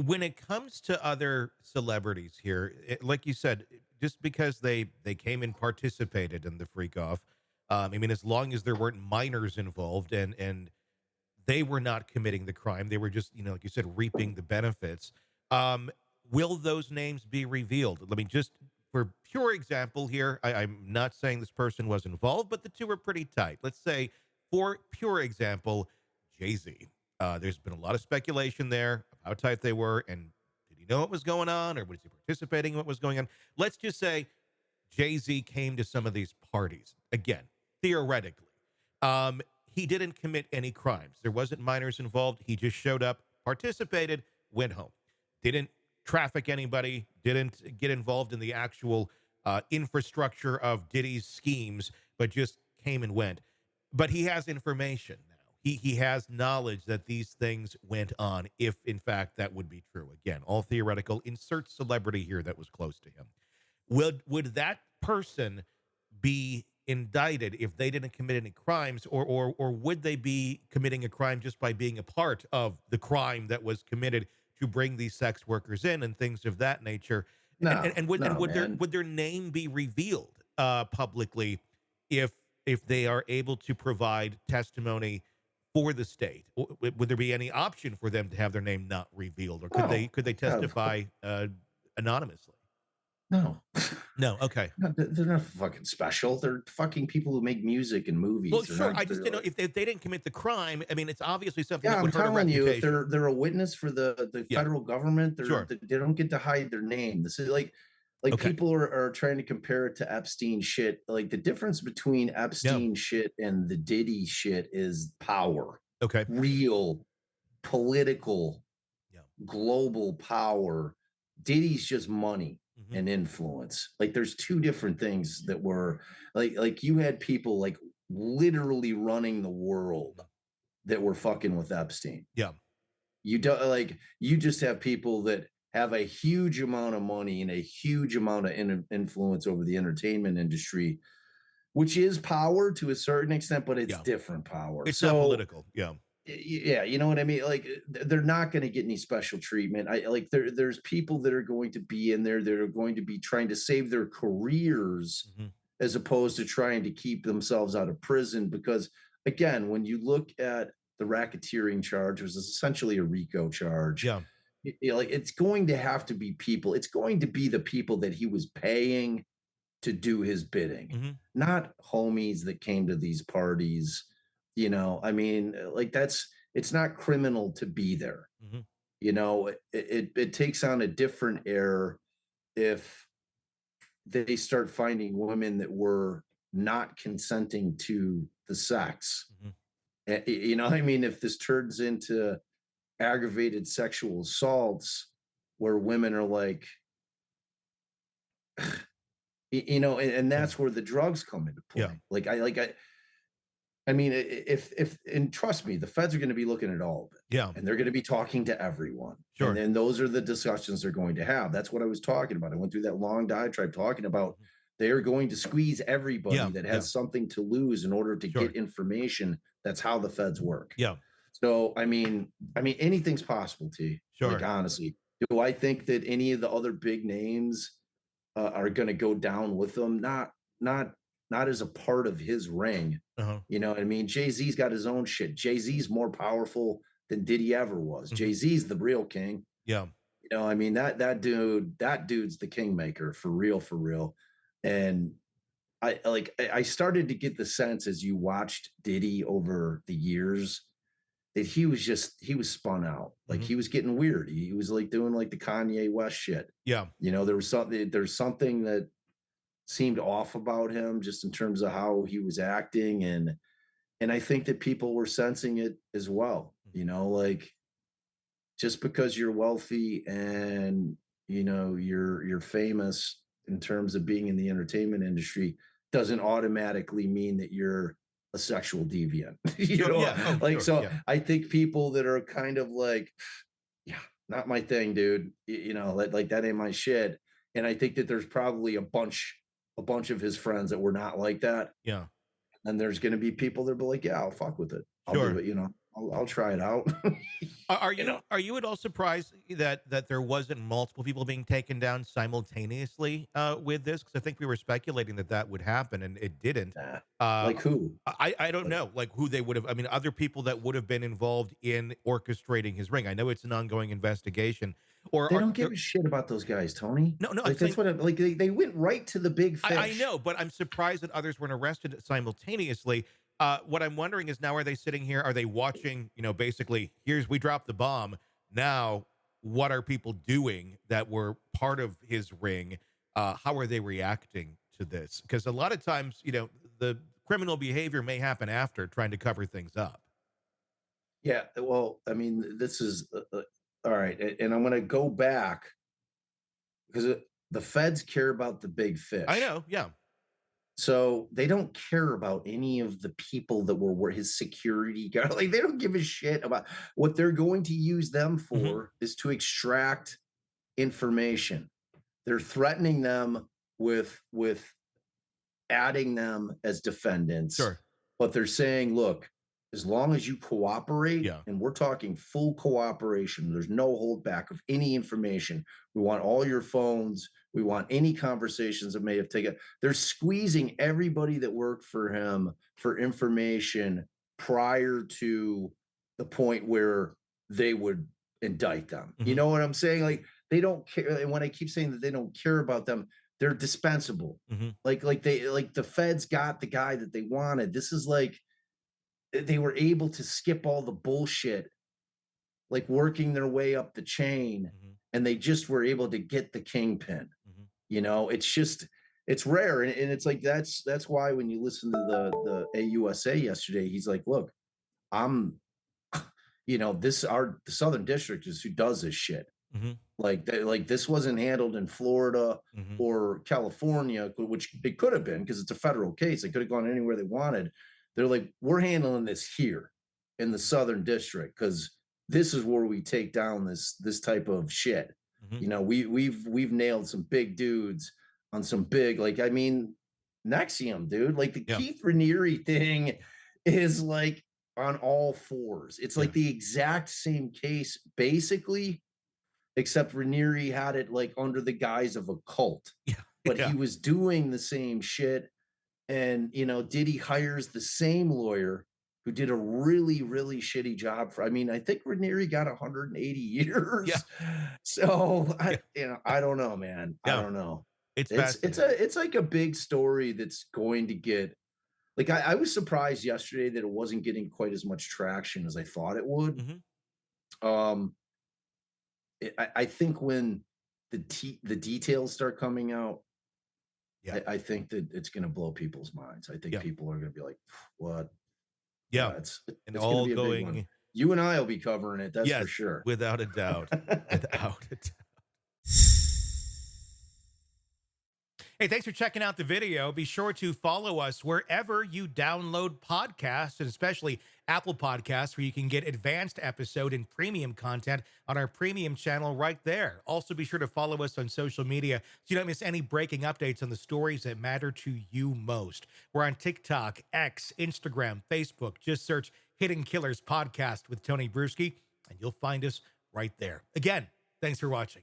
When it comes to other celebrities here, like you said, just because they came and participated in the freak off, I mean, as long as there weren't minors involved and they were not committing the crime, they were just, like you said, reaping the benefits. Um, will those names be revealed? Let me just, for pure example here, I'm not saying this person was involved, but the two were pretty tight. Let's say, for pure example, Jay-Z. There's been a lot of speculation there of how tight they were, and did he know what was going on, or was he participating in what was going on? Let's just say Jay-Z came to some of these parties. Again, theoretically. He didn't commit any crimes. There wasn't minors involved. He just showed up, participated, went home. Didn't traffic anybody, didn't get involved in the actual infrastructure of Diddy's schemes, but just came and went. But he has information now. He has knowledge that these things went on, if in fact that would be true. Again, all theoretical. Insert celebrity here that was close to him. Would that person be indicted if they didn't commit any crimes, or would they be committing a crime just by being a part of the crime that was committed to bring these sex workers in and things of that nature? No, And would no, and man. would their name be revealed publicly if they are able to provide testimony for the state? Would there be any option for them to have their name not revealed, or No, could they yeah, of course. testify anonymously? No. No. Okay. No, they're not fucking special. They're fucking people who make music and Well, movies. They're sure. not. I just They're didn't know like, if they didn't commit the crime. I mean, it's obviously something yeah, that I'm would hurt a telling you, if reputation. they're a witness for the Yeah. federal government, Sure. they don't get to hide their name. This is like Okay. people are trying to compare it to Epstein shit. Like the difference between Yeah. Epstein shit and the Diddy shit is power, Okay. real political, Yeah. global power. Diddy's just money Hmm. and influence. Like there's two different things that were like you had people like literally running the world that were fucking with Epstein. Yeah. You don't like you just have people that have a huge amount of money and a huge amount of influence over the entertainment industry, which is power to a certain extent, but it's Yeah. different power. It's not So political. Yeah. yeah, you know what I mean? Like they're not going to get any special treatment. I like there's people that are going to be in there that are going to be trying to save their careers Hmm. as opposed to trying to keep themselves out of prison. Because again, when you look at the racketeering charge, which is essentially a RICO charge, Yeah. like it's going to have to be people. It's going to be the people that he was paying to do his bidding, Hmm. not homies that came to these parties. I mean, like it's not criminal to be there. Hmm. It takes on a different air if they start finding women that were not consenting to the sex. Hmm. You know what I mean? If this turns into aggravated sexual assaults where women are like, and Yeah. that's where the drugs come into Yeah. play. I mean, if and trust me, the feds are going to be looking at all of it, Yeah. and they're going to be talking to everyone, and Sure. then those are the discussions they're going to have. That's what I was talking about. I went through that long diatribe talking about Mhm. they are going to squeeze everybody Yeah. that Yeah. has something to lose in order to Sure. get information. That's how the feds work. Yeah. So, I mean, anything's possible. Like Sure. honestly, do I think that any of the other big names are going to go down with them? Not not as a part of his ring. Uh-huh. You know what I mean? Jay-Z's got his own shit. Jay-Z's more powerful than Diddy ever was. Hmm. Jay-Z's the real king. Yeah. I mean, that dude's the kingmaker for real, for real. And I started to get the sense as you watched Diddy over the years that he was spun out. Like Hmm. he was getting weird. He was like doing like the Kanye West shit. Yeah. There's something that seemed off about him just in terms of how he was acting, and I think that people were sensing it as well. Mhm. Like just because you're wealthy and you're famous in terms of being in the entertainment industry doesn't automatically mean that you're a sexual deviant. Sure. Yeah. Oh, Like sure. so Yeah. I think people that are kind of like, yeah, not my thing, dude. Like that ain't my shit. And I think that there's probably a bunch of his friends that were not like that. Yeah. And there's going to be people that be like, yeah, I'll fuck with it. I'll do Sure. it. I'll try it out. Are You know, you at all surprised that there wasn't multiple people being taken down simultaneously with this? Because I think we were speculating that that would happen, and it didn't. nah. Uh, Like who? I don't Like know, like, who they would have. I mean, other people that would have been involved in orchestrating his ring. I know it's an ongoing investigation, or they are don't give there? a shit about those guys, Tony. No, no, I'm Like that's saying what like they went right to the big I fish. know, but I'm surprised that others weren't arrested simultaneously. What I'm wondering is, now are they sitting here? Are they watching? You know, basically, here's, we dropped the bomb. Now, what are people doing that were part of his ring? How are they reacting to this? Because a lot of times, you know, the criminal behavior may happen after trying to cover things up. Yeah, well, I mean, this is all right, and I'm gonna go back because the feds care about the big I fish. know, yeah. So they don't care about any of the people that were his security guard. Like they don't give a shit about what they're going to use them Hmm. for is to extract information. They're threatening them with adding them as defendants, Sure. but they're saying, look, as long as you cooperate, Yeah. and we're talking full cooperation, there's no holdback of any information. We want all your phones. We want any conversations that may have taken. They're squeezing everybody that worked for him for information prior to the point where they would indict them. You Hmm. know what I'm saying? Like they don't care. And when I keep saying that they don't care about them, they're dispensable. Hmm. Like they like the feds got the guy that they wanted. This is like they were able to skip all the bullshit, like working their way up the chain, Hmm. and they just were able to get the kingpin. Hmm. You know, it's just it's rare, and it's like that's why when you listen to the AUSA yesterday, he's like, look, I'm, you know, this our the Southern District is who does this shit. Hmm. Like this wasn't handled in Florida Hmm. or California, which it could have been because it's a federal case. They could have gone anywhere they wanted. They're like, we're handling this here in the Southern District because this is where we take down this type of shit. Hmm. You know, we've nailed some big dudes on some big, like I mean, Nexium, dude. Like the Yeah. Keith Raniere thing is like on all fours. It's Yeah. like the exact same case, basically, except Raniere had it like under the guise of a cult, Yeah. but Yeah. he was doing the same shit. And you know, Diddy hires the same lawyer who did a really, really shitty job for. I mean, I think Raniere got 180 Yeah. years. So Yeah. I don't know, man. I Yeah. don't know. It's It's fascinating. it's like a big story that's going to get like I was surprised yesterday that it wasn't getting quite as much traction as I thought it would. Hmm. Um, I think when the details start coming out, Yeah. I think that it's going to blow people's minds. I think Yeah. people are going to be like, "What?" Yeah. Yeah, And it's going to all be a big one. going, You and I will be covering it, that's for yes, sure. without a doubt. Without a doubt. Hey, thanks for checking out the video. Be sure to follow us wherever you download podcasts, and especially Apple Podcasts, where you can get advanced episode and premium content on our premium channel right there. Also, be sure to follow us on social media so you don't miss any breaking updates on the stories that matter to you most. We're on TikTok, X, Instagram, Facebook. Just search Hidden Killers Podcast with Tony Brueski, and you'll find us right there. Again, thanks for watching.